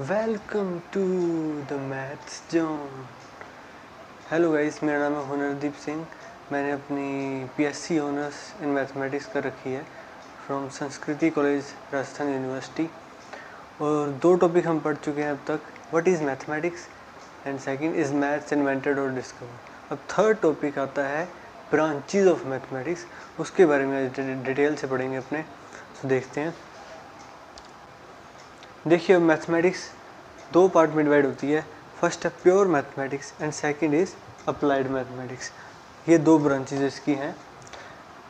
Welcome to the maths zone. Hello guys, मेरा नाम है हुनरदीप सिंह। मैंने अपनी पीएससी ऑनर्स इन मैथमेटिक्स कर रखी है फ्रॉम संस्कृति कॉलेज राजस्थान यूनिवर्सिटी। और दो टॉपिक हम पढ़ चुके हैं अब तक, what is mathematics and second is maths invented और डिस्कवर्ड। अब थर्ड टॉपिक आता है ब्रांचेज ऑफ मैथमेटिक्स, उसके बारे में डिटेल से पढ़ेंगे अपने। तो देखते हैं। देखिए, अब मैथमेटिक्स दो पार्ट में डिवाइड होती है। फर्स्ट है pure mathematics and second is applied mathematics. ये दो ब्रांचेज इसकी हैं।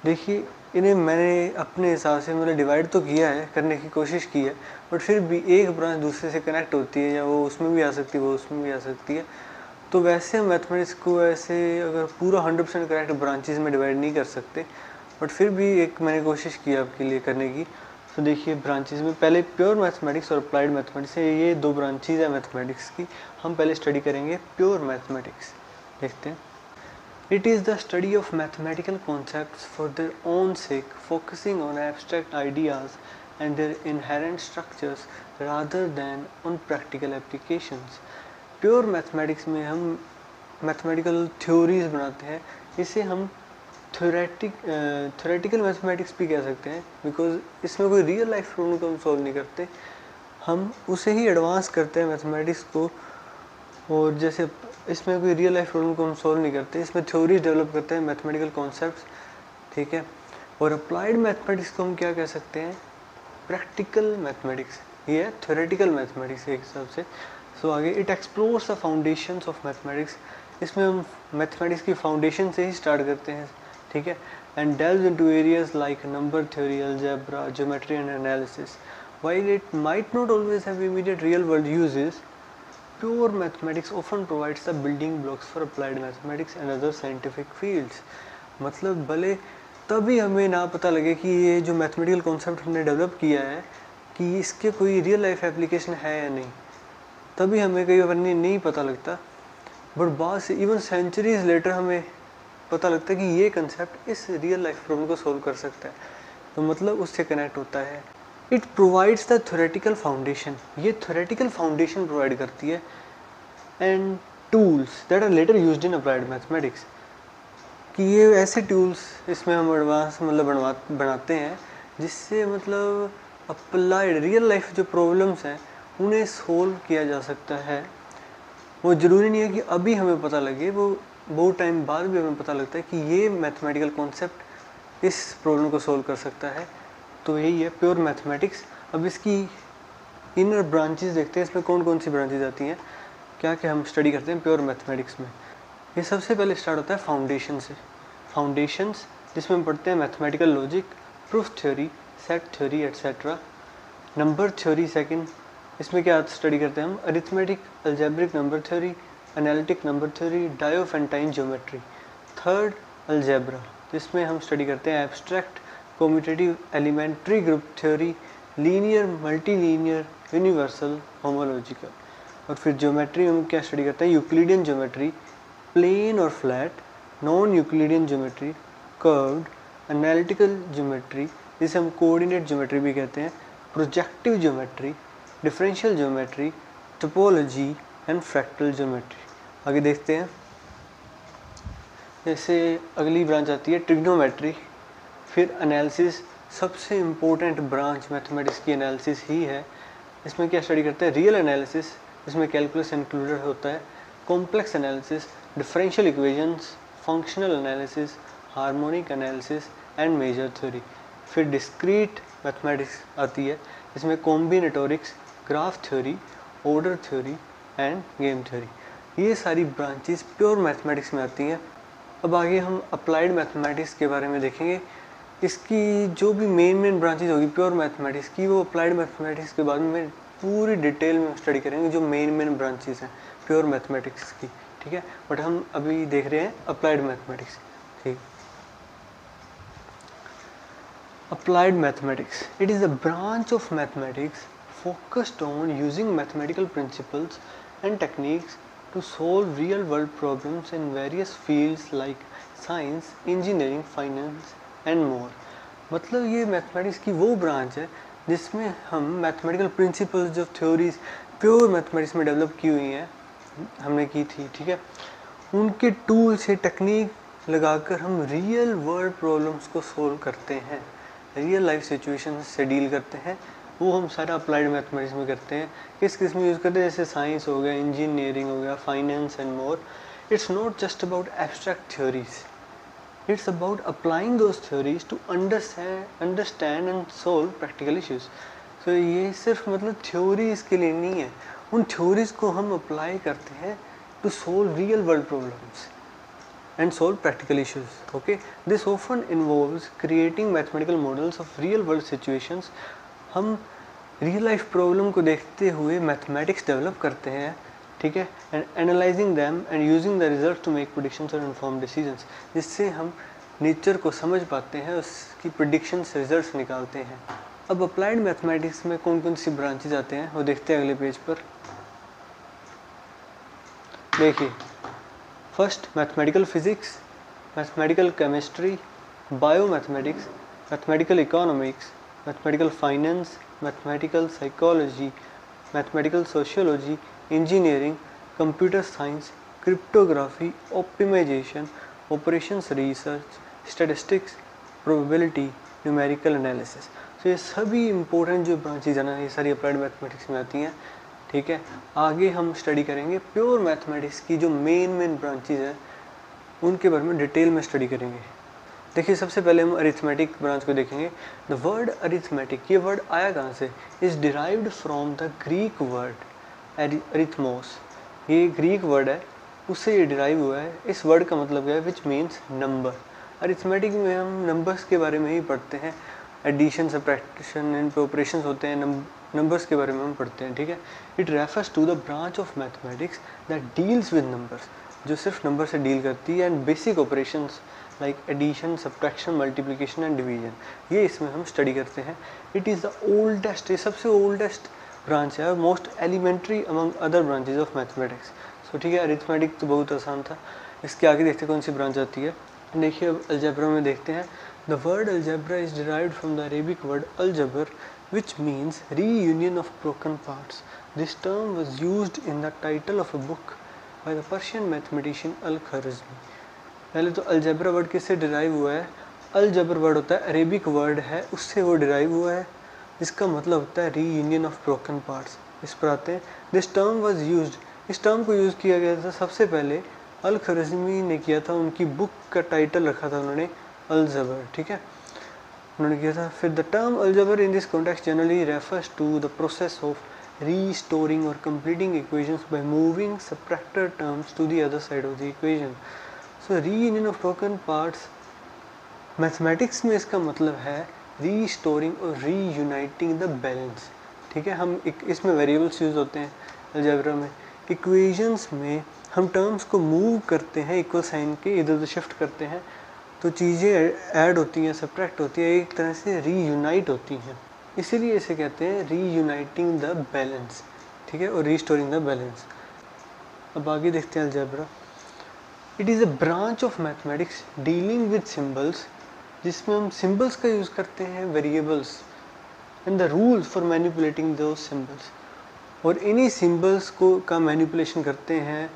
देखिए, इन्हें मैंने अपने हिसाब से मतलब डिवाइड तो किया है, करने की कोशिश की है, बट फिर भी एक ब्रांच दूसरे से कनेक्ट होती है, या वो उसमें भी आ सकती है, वो उसमें भी आ सकती है। तो वैसे हम मैथमेटिक्स को ऐसे अगर पूरा 100% करेक्ट ब्रांचेज में डिवाइड नहीं कर सकते, बट फिर भी एक मैंने कोशिश की आपके लिए करने की। तो देखिए, ब्रांचेज में पहले प्योर मैथमेटिक्स और अप्लाइड मैथमेटिक्स है, ये दो ब्रांचेज है मैथमेटिक्स की। हम पहले स्टडी करेंगे प्योर मैथमेटिक्स। देखते हैं। It is the study of mathematical concepts for their own sake, focusing on abstract ideas and their inherent structures rather than on practical applications. Pure mathematics में हम mathematical theories बनाते हैं। इसे हम theoretical mathematics भी कह सकते हैं, बिकॉज इसमें कोई रियल लाइफ प्रॉब्लम को हम सॉल्व नहीं करते, हम उसे ही एडवांस करते हैं मैथमेटिक्स को। और जैसे इसमें कोई रियल लाइफ प्रॉब्लम को हम सॉल्व नहीं करते, इसमें थ्योरीज डेवलप करते हैं, मैथमेटिकल कॉन्सेप्ट्स, ठीक है। और अप्लाइड मैथमेटिक्स को हम क्या कह सकते हैं? Practical mathematics. ये है थ्योरेटिकल मैथमेटिक्स एक हिसाब से। सो आगे, it explores the foundations of mathematics. इसमें हम मैथमेटिक्स की फाउंडेशन से ही स्टार्ट करते हैं, ठीक है। And delves into areas like number theory, algebra, geometry and analysis. While it might not always have immediate real world uses, pure mathematics often provides the building blocks for applied mathematics and other scientific fields. मतलब भले तभी हमें ना पता लगे कि ये जो मैथमेटिकल कॉन्सेप्ट हमने डेवलप किया है कि इसके कोई रियल लाइफ एप्लीकेशन है या नहीं, तभी हमें कई बार नहीं पता लगता, बट बाद से इवन सेंचुरीज लेटर हमें पता लगता है कि ये कंसेप्ट इस रियल लाइफ प्रॉब्लम को सोल्व कर सकता है। तो मतलब उससे कनेक्ट होता है। It provides the theoretical foundation. ये थ्योरेटिकल फाउंडेशन प्रोवाइड करती है and tools that are later used in applied mathematics. कि ये ऐसे टूल्स इसमें हम एडवांस मतलब बनाते हैं जिससे मतलब अप्लाइड रियल लाइफ जो प्रॉब्लम्स हैं उन्हें सोल्व किया जा सकता है। वो ज़रूरी नहीं है कि अभी हमें पता लगे, वो बहुत टाइम बाद भी हमें पता लगता है कि ये मैथमेटिकल कॉन्सेप्ट इस प्रॉब्लम को सोल्व कर सकता है। तो यही है प्योर मैथमेटिक्स। अब इसकी इनर ब्रांचेस देखते हैं, इसमें कौन कौन सी ब्रांचेज आती हैं, क्या क्या हम स्टडी करते हैं प्योर मैथमेटिक्स में। ये सबसे पहले स्टार्ट होता है फाउंडेशन से। फाउंडेशंस जिसमें हम पढ़ते हैं mathematical logic, proof theory, set theory etcetera. Number theory second, इसमें क्या स्टडी करते हैं हम? Arithmetic, algebraic number theory, analytic number theory, Diophantine geometry. Third, algebra, जिसमें हम स्टडी करते हैं abstract, commutative, elementary group theory, linear, multilinear, universal, homological. और फिर ज्योमेट्री हम क्या स्टडी करते हैं? यूक्लिडियन ज्योमेट्री, प्लेन और flat, non Euclidean geometry, curved, analytical geometry जिसे हम कोऑर्डिनेट ज्योमेट्री भी कहते हैं, projective geometry, differential geometry, topology and fractal geometry. आगे देखते हैं। जैसे अगली ब्रांच आती है ट्रिग्नोमेट्री, फिर एनालिसिस। सबसे इम्पोर्टेंट ब्रांच मैथमेटिक्स की एनालिसिस ही है। इसमें क्या स्टडी करते हैं? रियल एनालिसिस, इसमें कैलकुलस इंक्लूडेड होता है, complex analysis, differential equations, functional analysis, harmonic analysis and measure theory. फिर डिस्क्रीट मैथमेटिक्स आती है, इसमें combinatorics, graph theory, order theory and game theory. ये सारी ब्रांचेस प्योर मैथमेटिक्स में आती हैं। अब आगे हम अप्लाइड मैथमेटिक्स के बारे में देखेंगे। इसकी जो भी मेन ब्रांचेज होगी प्योर मैथमेटिक्स की, वो अप्लाइड मैथमेटिक्स के बाद में पूरी डिटेल में स्टडी करेंगे, जो मेन ब्रांचेज हैं प्योर मैथमेटिक्स की, ठीक है। बट हम अभी देख रहे हैं अप्लाइड मैथमेटिक्स, ठीक। Applied mathematics, it is a branch of mathematics focused on using mathematical principles and techniques to solve real world problems in various fields like science, engineering, finance and more। मतलब ये mathematics की वो branch है जिसमें हम mathematical principles, जो theories pure mathematics में develop की हुई हैं, हमने की थी, ठीक है। उनके टूल से टेक्निक लगाकर हम रियल वर्ल्ड प्रॉब्लम्स को सोल्व करते हैं, रियल लाइफ सिचुएशन से डील करते हैं। वो हम सारा अप्लाइड मैथमेटिक्स में करते हैं। किस किस में यूज़ करते हैं, जैसे साइंस हो गया, इंजीनियरिंग हो गया, finance and more. It's not just about abstract theories, it's about applying those theories to understand and solve practical issues. So ये सिर्फ मतलब थ्योरीज के लिए नहीं है, उन थ्योरीज को हम अप्लाई करते हैं to solve real world problems and solve practical issues. Okay, this often involves creating mathematical models of real world situations. हम रियल लाइफ प्रॉब्लम को देखते हुए मैथमेटिक्स डेवलप करते हैं, ठीक है, and analysing them and using the result to make predictions और inform decisions, जिससे हम नेचर को समझ पाते हैं, उसकी प्रेडिक्शंस रिजल्ट्स निकालते हैं। अब अप्लाइड मैथमेटिक्स में कौन कौन सी ब्रांचेज आते हैं वो देखते हैं अगले पेज पर। देखिए, first mathematical physics, mathematical chemistry, biomathematics, mathematical economics, mathematical finance, mathematical psychology, mathematical sociology, engineering, computer science, cryptography, optimisation, operations research, statistics, probability, numerical analysis. तो ये सभी इंपॉर्टेंट जो ब्रांचेज है ना, ये सारी अप्लाइड मैथमेटिक्स में आती हैं, ठीक है। आगे हम स्टडी करेंगे प्योर मैथमेटिक्स की जो मेन ब्रांचेज हैं, उनके बारे में डिटेल में स्टडी करेंगे। देखिए, सबसे पहले हम अरिथमेटिक ब्रांच को देखेंगे। द वर्ड अरिथमेटिक, ये वर्ड आया कहाँ से, is derived from the Greek word arithmos. ये ग्रीक वर्ड है, उससे ये डिराइव हुआ है। इस वर्ड का मतलब क्या है, विच मीन्स नंबर। अरिथमेटिक में हम नंबर्स के बारे में ही पढ़ते हैं, एडिशन, सब्ट्रैक्शन, इन पे ऑपरेशन होते हैं, नंबर्स के बारे में हम पढ़ते हैं, ठीक है। It refers to the branch of mathematics that deals with numbers, जो सिर्फ नंबर से डील करती है, and basic operations like addition, subtraction, multiplication and division, ये इसमें हम स्टडी करते हैं। इट इज़ द ओल्डेस्ट, ये सबसे ओल्डेस्ट ब्रांच है, most elementary among other branches of mathematics. So ठीक है, अरिथमेटिक तो बहुत आसान था। इसके आगे देखते हैं कौन सी ब्रांच आती है। देखिए, अब अलजेब्रा में देखते हैं। The word algebra is derived from the Arabic word aljabr which means reunion of broken parts. This term was used in the title of a book by the Persian mathematician Al-Khwarizmi. पहले तो algebra word किससे derive हुआ है, अलजबर word होता है, Arabic word है, उससे वो डिराइव हुआ है, जिसका मतलब होता है रीयूनियन ऑफ ब्रोकन पार्ट्स। इस पर आते हैं। दिस टर्म वाज यूज्ड, इस टर्म को यूज़ किया गया था सबसे पहले अल-ख्वारिज़मी ने किया था, उनकी बुक का टाइटल रखा था उन्होंने अलजबर, ठीक है, उन्होंने किया था। फिर the term aljabr in this context generally refers to the process of restoring और completing equations by moving subtractor terms to the other side of the equation. So reunion of broken parts mathematics में इसका मतलब है restoring और reuniting the balance, ठीक है। हम इसमें वेरिएबल्स यूज होते हैं अलजेब्रा में। इक्वेशंस में हम टर्म्स को मूव करते हैं, इक्वल साइन के इधर उधर शिफ्ट करते हैं, तो चीज़ें ऐड होती हैं, सब्ट्रैक्ट होती है, एक तरह से रीयूनाइट होती हैं, इसीलिए इसे कहते हैं रीयूनाइटिंग द बैलेंस, ठीक है, और रीस्टोरिंग द बैलेंस। अब आगे देखते हैं algebra. It is a branch of mathematics dealing with symbols, जिसमें हम सिम्बल्स का यूज़ करते हैं, variables and the rules for manipulating those symbols, और इन्हीं सिम्बल्स को का मैनिपुलेशन करते हैं,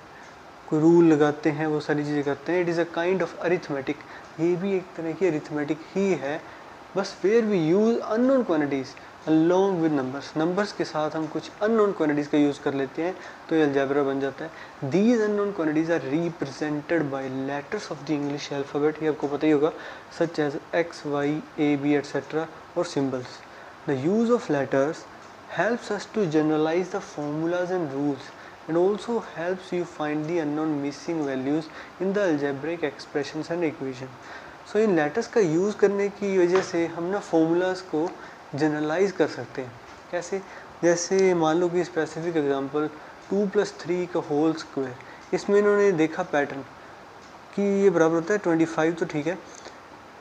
कोई रूल लगाते हैं, वो सारी चीज़ें करते हैं। It is a kind of arithmetic, ये भी एक तरह की अरिथमेटिक ही है, बस where we use unknown quantities along with numbers, numbers के साथ हम कुछ अननोन क्वांटिटीज़ का यूज़ कर लेते हैं, तो ये अलजेब्रा बन जाता है। These unknown quantities are represented by letters of the English alphabet, ये आपको पता ही होगा, such as X, Y, A, B etcetera, और symbols. The use of letters helps us to generalize the formulas and rules and also helps you find the unknown missing values in the algebraic expressions and equation. So in letters का use करने की वजह से हम ना formulas को generalize कर सकते हैं। कैसे? जैसे मान लो कि specific example 2 + 3 का होल स्क्वायर, इसमें इन्होंने देखा पैटर्न कि ये बराबर होता है 25, तो ठीक है,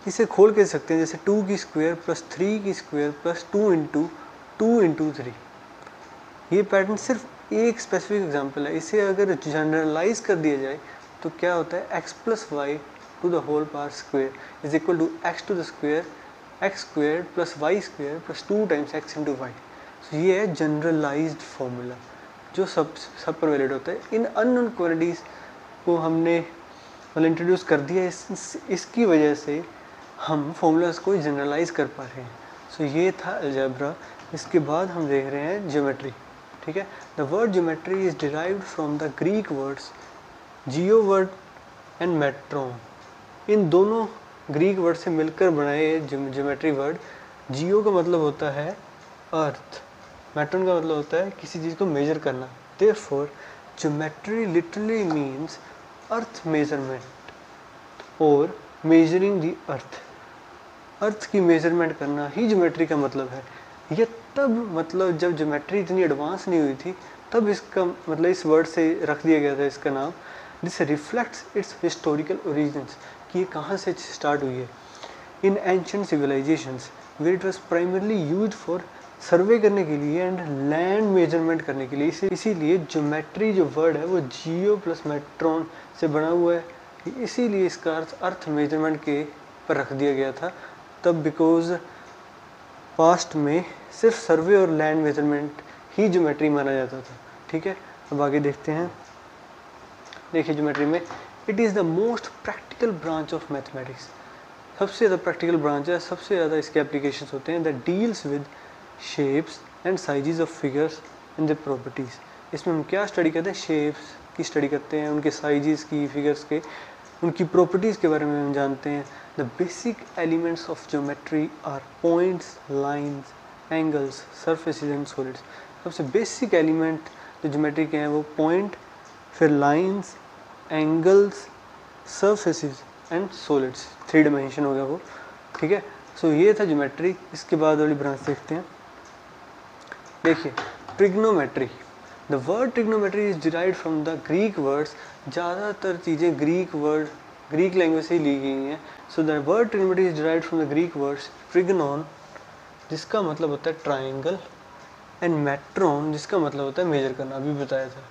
इसे खोल के सकते हैं, जैसे 2 की स्क्वायर प्लस 3 की स्क्वायर प्लस 2 इंटू 3। ये पैटर्न सिर्फ एक स्पेसिफिक एग्जांपल है, इसे अगर जनरलाइज कर दिया जाए तो क्या होता है, x + y to the whole power square is equal to x to the square x square plus y square plus 2 times x into Y. तो ये है जनरलाइज्ड फॉर्मूला, जो सब पर वैलिड होता है। इन अननोन क्वांटिटीज़ को हमने मतलब इंट्रोड्यूस कर दिया, इसकी वजह से हम फॉर्मूलाज को जनरलाइज कर पा रहे हैं। सो ये था अलजेब्रा। इसके बाद हम देख रहे हैं ज्योमेट्री। ठीक है, the word geometry is derived from the Greek words geo word and metron. इन दोनों ग्रीक वर्ड से मिलकर बनाए ज्योमेट्री वर्ड। जियो का मतलब होता है अर्थ, मेट्रोन का मतलब होता है किसी चीज़ को मेजर करना। Therefore geometry literally means earth measurement और मेजरिंग द अर्थ। अर्थ की मेजरमेंट करना ही ज्योमेट्री का मतलब है। यह तब मतलब जब ज्योमेट्री इतनी एडवांस नहीं हुई थी तब इसका मतलब इस वर्ड से रख दिया गया था इसका नाम। This reflects its historical origins, कि ये कहाँ से स्टार्ट हुई है। In ancient civilisations where it was primarily used for survey करने के लिए एंड लैंड मेजरमेंट करने के लिए। इसीलिए ज्योमेट्री जो वर्ड है वो जियो प्लस मेट्रोन से बना हुआ है, इसीलिए इसका अर्थ मेजरमेंट के पर रख दिया गया था तब, बिकॉज पास्ट में सिर्फ सर्वे और लैंड मेजरमेंट ही ज्योमेट्री माना जाता था। ठीक है, अब आगे देखते हैं। देखिए ज्योमेट्री में it is the most practical branch of mathematics. सबसे ज़्यादा प्रैक्टिकल ब्रांच है, सबसे ज़्यादा इसके एप्लीकेशंस होते हैं। That deals with shapes and sizes of figures and the properties. इसमें हम क्या स्टडी करते हैं? शेप्स की स्टडी करते हैं, उनके साइजेस की, फिगर्स के, उनकी प्रॉपर्टीज़ के बारे में हम जानते हैं। The basic elements of geometry are points, lines, angles, surfaces and solids. सबसे बेसिक एलिमेंट जो ज्योमेट्री के हैं वो पॉइंट, फिर lines, angles, surfaces and solids. 3 dimension हो गया वो। ठीक है, सो ये था ज्योमेट्री। इसके बाद वाली ब्रांच देखते हैं। देखिए trigonometry. The word trigonometry is derived from the Greek words. ज़्यादातर चीज़ें ग्रीक लैंग्वेज से ही ली गई हैं। So the word trigonometry is derived from the Greek words trigonon, जिसका मतलब होता है ट्राइंगल, एंड मेट्रोन, जिसका मतलब होता है मेजर करना, अभी बताया था।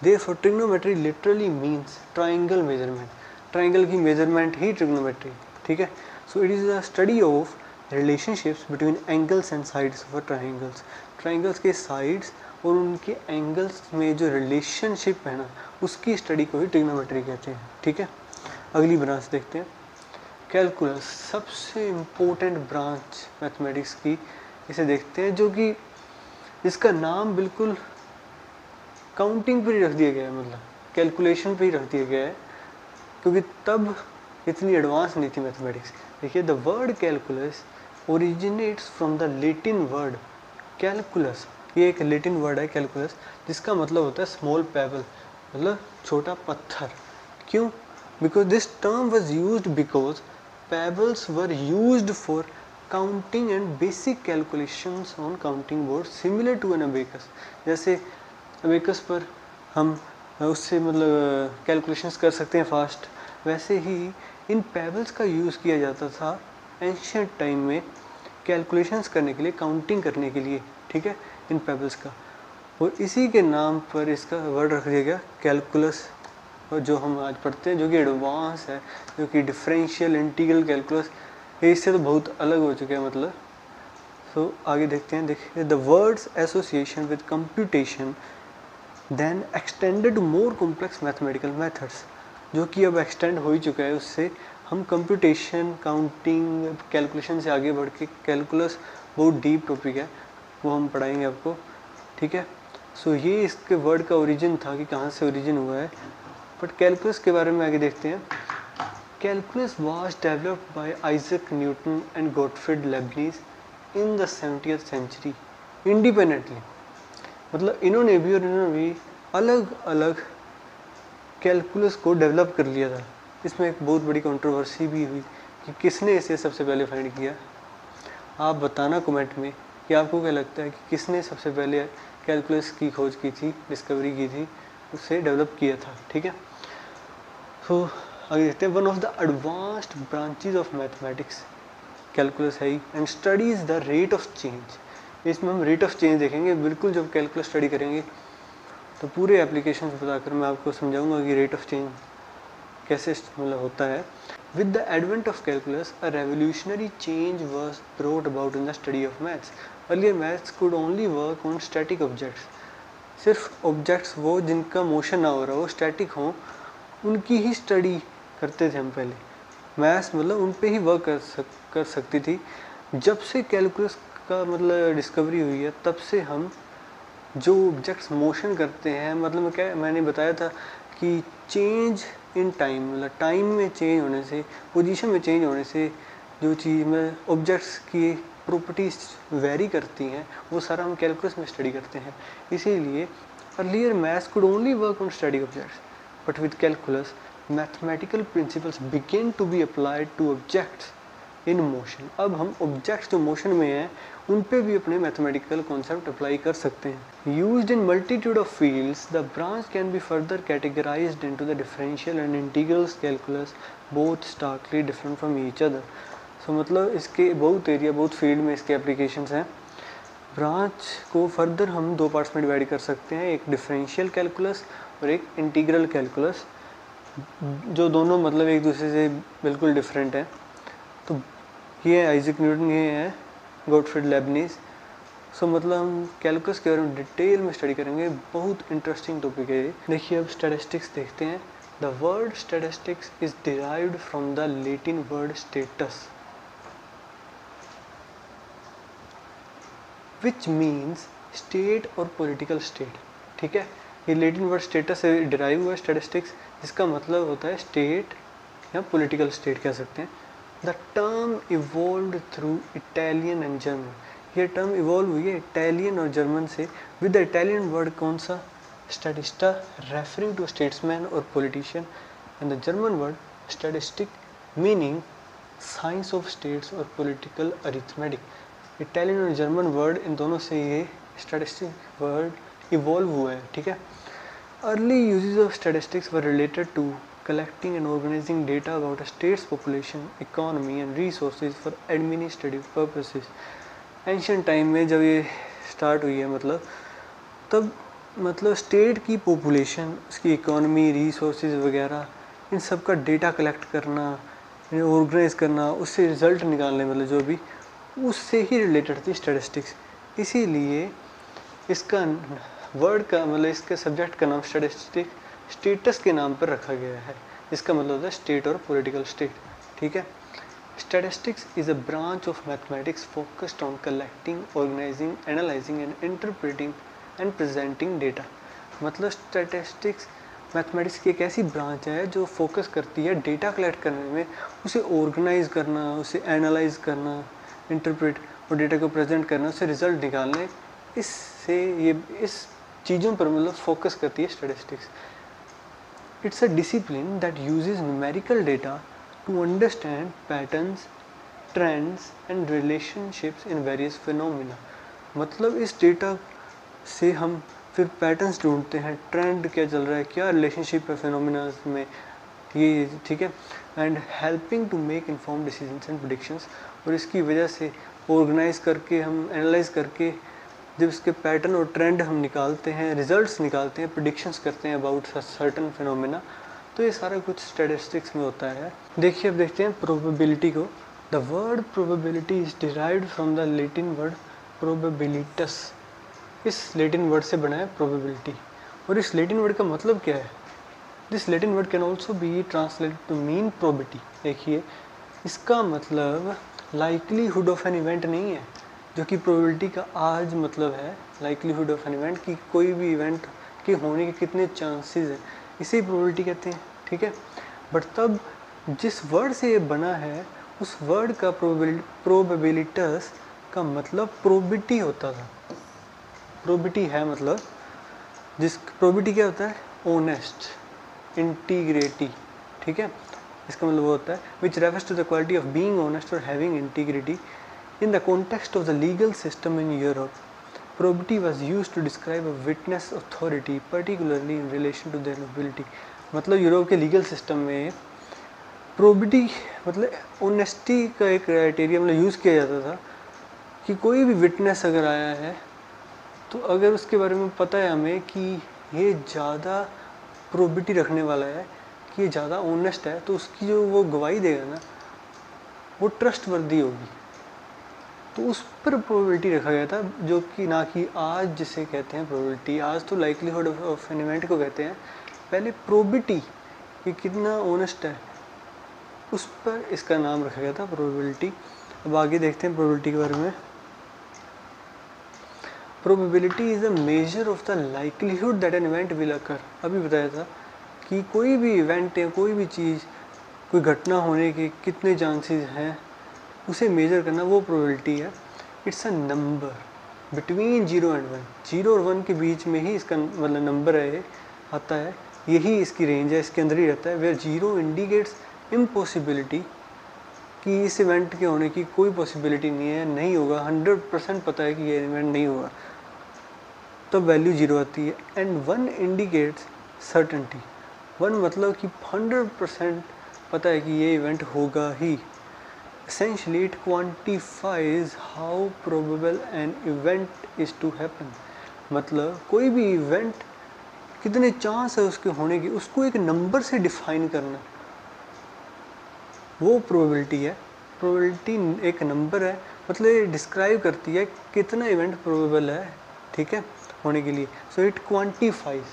Therefore trigonometry literally means triangle measurement. Triangle की मेजरमेंट ही ट्रिग्नोमेट्री। ठीक है, so it is the study of relationships between angles and sides of triangles. Triangles के साइड्स और उनके एंगल्स में जो रिलेशनशिप है ना, उसकी स्टडी को ही ट्रिग्नोमेट्री कहते हैं। ठीक है, अगली ब्रांच देखते हैं। कैलकुलस, सबसे इम्पोर्टेंट ब्रांच मैथमेटिक्स की, इसे देखते हैं, जो कि इसका नाम बिल्कुल काउंटिंग पर ही रख दिया गया है, मतलब कैलकुलेशन पे ही रख दिया गया है, क्योंकि तब इतनी एडवांस नहीं थी मैथमेटिक्स। देखिए the word calculus originates from the Latin word calculus. ये एक लैटिन वर्ड है कैलकुलस, जिसका मतलब होता है स्मॉल पेबल, मतलब छोटा पत्थर। क्यों? Because this term was used because pebbles were used for counting and basic calculations on counting board similar to an abacus. जैसे अबेकस पर हम उससे मतलब कैलकुलेशंस कर सकते हैं फास्ट, वैसे ही इन पेबल्स का यूज़ किया जाता था एंशिएंट टाइम में कैलकुलेशंस करने के लिए, काउंटिंग करने के लिए। ठीक है, इन पेबल्स का, और इसी के नाम पर इसका वर्ड रख दिया गया कैलकुलस। और जो हम आज पढ़ते हैं, जो कि एडवांस है, जो कि डिफरेंशियल इंटीग्रल कैलकुलस, इससे तो बहुत अलग हो चुका है मतलब। तो आगे देखते हैं। देखिए the words association with computation then extended to more complex mathematical methods, जो कि अब एक्सटेंड हो ही चुका है। उससे हम कंप्यूटेशन, काउंटिंग, कैलकुलेशन से आगे बढ़ के कैलकुलस बहुत डीप टॉपिक है, वो हम पढ़ाएंगे आपको। ठीक है, सो ये इसके वर्ड का ओरिजिन था कि कहाँ से ओरिजिन हुआ है। बट कैलकुलस के बारे में आगे देखते हैं। Calculus was developed by Isaac Newton and Gottfried Leibniz in the 70th century independently. मतलब इन्होंने भी अलग अलग कैलकुलस को डेवलप कर लिया था। इसमें एक बहुत बड़ी कंट्रोवर्सी भी हुई कि किसने इसे सबसे पहले फाइंड किया। आप बताना कमेंट में कि आपको क्या लगता है कि किसने सबसे पहले कैलकुलस की खोज की थी, डिस्कवरी की थी, उसे डेवलप किया था। ठीक है, तो आगे देखते हैं। One of the advanced branches of mathematics calculus है and studies the rate of change. इसमें हम रेट ऑफ चेंज देखेंगे। बिल्कुल जब कैलकुलस स्टडी करेंगे तो पूरे एप्लीकेशन बताकर मैं आपको समझाऊंगा कि रेट ऑफ चेंज कैसे मतलब होता है। With the advent of calculus a revolutionary change was brought about in the study of maths. Earlier maths could only work on static objects. सिर्फ ऑब्जेक्ट्स वो जिनका मोशन ना हो रहा हो, स्टैटिक हों, उनकी ही स्टडी करते थे हम पहले। मैथ्स मतलब उन पे ही वर्क कर सकती थी। जब से कैलकुलस का मतलब डिस्कवरी हुई है, तब से हम जो ऑब्जेक्ट्स मोशन करते हैं, मतलब क्या मैंने बताया था कि चेंज इन टाइम, मतलब टाइम में चेंज होने से, पोजीशन में चेंज होने से जो चीज़ में ऑब्जेक्ट्स की प्रॉपर्टीज वेरी करती हैं, वो सारा हम कैलकुलस में स्टडी करते हैं। इसीलिए earlier maths could only work on study objects, but with calculus mathematical principles begin to be applied to objects in motion. अब हम ऑब्जेक्ट्स जो मोशन में हैं उन पे भी अपने मैथमेटिकल कॉन्सेप्ट अप्लाई कर सकते हैं। Used in multitude of fields, the branch can be further categorised into the differential and integrals calculus, both starkly different from each other. So मतलब इसके बहुत एरिया, बहुत फील्ड में इसके एप्लीकेशंस हैं। ब्रांच को फर्दर हम दो पार्ट्स में डिवाइड कर सकते हैं, एक डिफरेंशियल कैलकुलस और एक इंटीग्रल कैलकुलस, जो दोनों मतलब एक दूसरे से बिल्कुल डिफरेंट हैं। तो ये है आइजैक न्यूटन, ये है गॉटफ्रीड लेबनिज। सो मतलब हम कैलकुलस के बारे में डिटेल में स्टडी करेंगे, बहुत इंटरेस्टिंग टॉपिक है ये। देखिए अब स्टैटिस्टिक्स देखते हैं। The word statistics is derived from the Latin word status, which means state और पॉलिटिकल स्टेट। ठीक है, ये लैटिन वर्ड स्टेटस से डिराइव हुआ है स्टैटिस्टिक्स, जिसका मतलब होता है स्टेट या पॉलिटिकल स्टेट कह सकते हैं। The term evolved through Italian and German. ये टर्म इवॉल्व हुई है इटालियन और जर्मन से, विद द इटालियन वर्ड कौन सा, स्टैटिस्टा, रेफरिंग टू स्टेट्समैन और politician, and the German word statistic meaning science of states और पॉलिटिकल अरिथमेटिक। इटालियन और जर्मन वर्ड, इन दोनों से ये स्टैटिस्टिक वर्ड इवॉल्व हुआ है। ठीक है, early uses of statistics were related to collecting and organizing data about a state's population, economy and resources for administrative purposes. Ancient time में जब ये स्टार्ट हुई है, मतलब तब मतलब स्टेट की पॉपुलेशन, उसकी इकोनॉमी, रिसोर्सेज वगैरह, इन सब का डेटा कलेक्ट करना, इन्हें ऑर्गेनाइज करना, उससे रिजल्ट निकालने, मतलब जो भी उससे ही रिलेटेड थी स्टैटिस्टिक्स। इसीलिए इसका वर्ड का मतलब इसके सब्जेक्ट का नाम स्टैटिस्टिक्स स्टेटस के नाम पर रखा गया है, इसका मतलब होता है स्टेट और पॉलिटिकल स्टेट। ठीक है, statistics is a branch of mathematics focused on collecting, organising, analysing and interpreting and presenting data. मतलब स्टैटिस्टिक्स मैथमेटिक्स की एक ऐसी ब्रांच है जो फोकस करती है डेटा कलेक्ट करने में, उसे ऑर्गेनाइज करना, उसे एनालाइज करना, इंटरप्रेट और डेटा को प्रेजेंट करना, उससे रिजल्ट निकालने, इससे ये इस चीज़ों पर मतलब फोकस करती है statistics. It's a discipline that uses numerical data to understand patterns, trends and relationships in various phenomena. मतलब इस डेटा से हम फिर पैटर्न्स ढूंढते हैं, ट्रेंड क्या चल रहा है, क्या रिलेशनशिप है फिनोमिना में, ये ठीक है, and helping to make inform decisions and predictions. और इसकी वजह से ऑर्गेनाइज करके, हम एनालाइज करके जब इसके पैटर्न और ट्रेंड हम निकालते हैं, रिजल्ट्स निकालते हैं, प्रेडिक्शंस करते हैं अबाउट सर्टेन फिनोमेना, तो ये सारा कुछ स्टैटिस्टिक्स में होता है। देखिए अब देखते हैं प्रोबेबिलिटी को। The word probability is derived from the Latin word probabilitas. इस लैटिन वर्ड से बना है प्रोबेबिलिटी। और इस लैटिन वर्ड का मतलब क्या है? This Latin word can also be translated to mean probity. देखिए इसका मतलब लाइकलीहुड ऑफ एन इवेंट नहीं है, जो कि प्रोबेबिलिटी का आज मतलब है लाइकलीहुड ऑफ एन इवेंट, की कोई भी इवेंट के होने के कितने चांसेस हैं, इसे प्रोबेबिलिटी कहते हैं। ठीक है, बट तब जिस वर्ड से ये बना है उस वर्ड का प्रोबेबिलिटस का मतलब प्रोबिटी होता था। प्रोबिटी है मतलब जिस प्रोबिटी क्या होता है, ऑनेस्ट, इंटीग्रिटी। ठीक है, इसका मतलब वो होता है which refers to the quality of being honest और having integrity in the context of the legal system in Europe. Probity was used to describe a witness authority, particularly in relation to their nobility. मतलब Europe के legal system में probity मतलब honesty का एक criteria मतलब use किया जाता था कि कोई भी विटनेस अगर आया है तो अगर उसके बारे में पता है हमें कि ये ज़्यादा प्रोबिटी रखने वाला है, कि ये ज़्यादा ऑनेस्ट है, तो उसकी जो वो गवाही देगा ना वो ट्रस्ट वर्दी होगी। तो उस पर प्रोबेबिलिटी रखा गया था, जो कि ना कि आज जिसे कहते हैं प्रोबेबिलिटी। आज तो लाइक्लीहुड ऑफ एन इवेंट को कहते हैं, पहले प्रोबिटी कि कितना ऑनेस्ट है, उस पर इसका नाम रखा गया था प्रोबेबिलिटी। अब आगे देखते हैं प्रोबेबिलिटी के बारे में। Probability is a measure of the likelihood that an event will occur. अभी बताया था कि कोई भी इवेंट या कोई भी चीज़, कोई घटना होने के कितने चांसेस हैं, उसे मेजर करना वो प्रोबेबिलिटी है। It's a number between 0 and 1। 0 और 1 के बीच में ही इसका मतलब नंबर है आता है, यही इसकी रेंज है, इसके अंदर ही रहता है। वेयर 0 इंडिकेट्स इम्पॉसिबिलिटी कि इस इवेंट के होने की कोई पॉसिबिलिटी नहीं है, नहीं होगा, 100% पता है कि ये इवेंट नहीं होगा, तब वैल्यू 0 आती है। And 1 indicates certainty. 1 मतलब कि 100% पता है कि ये इवेंट होगा ही। Essentially it quantifies how probable an event is to happen। मतलब कोई भी इवेंट कितने चांस है उसके होने की, उसको एक नंबर से डिफाइन करना, वो प्रोबेबिलिटी है। प्रोबेबिलिटी एक नंबर है, मतलब ये डिस्क्राइब करती है कितना इवेंट प्रोबेबल है, ठीक है, होने के लिए। सो इट क्वांटिफाइज,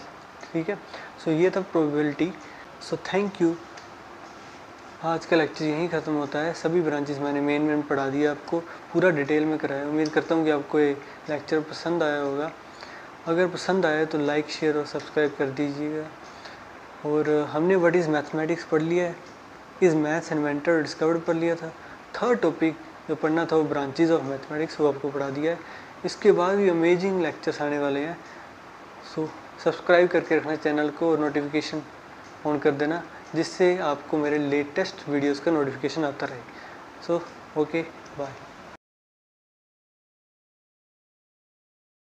ठीक है। सो ये था प्रोबेबिलिटी। So thank you. आज का लेक्चर यहीं ख़त्म होता है। सभी ब्रांचेस मैंने मेन पढ़ा दिया, आपको पूरा डिटेल में कराया। उम्मीद करता हूँ कि आपको ये लेक्चर पसंद आया होगा। अगर पसंद आया तो लाइक, शेयर और सब्सक्राइब कर दीजिएगा। और हमने व्हाट इज़ मैथमेटिक्स पढ़ लिया है, इज़ मैथ्स इन्वेंटर डिस्कवर्ड पढ़ लिया था। थर्ड टॉपिक जो पढ़ना था वो ब्रांचेज ऑफ मैथमेटिक्स, वो आपको पढ़ा दिया है। इसके बाद भी अमेजिंग लेक्चर्स आने वाले हैं। सो सब्सक्राइब करके रखना चैनल को और नोटिफिकेशन ऑन कर देना, जिससे आपको मेरे लेटेस्ट वीडियोस का नोटिफिकेशन आता रहे। So okay, bye.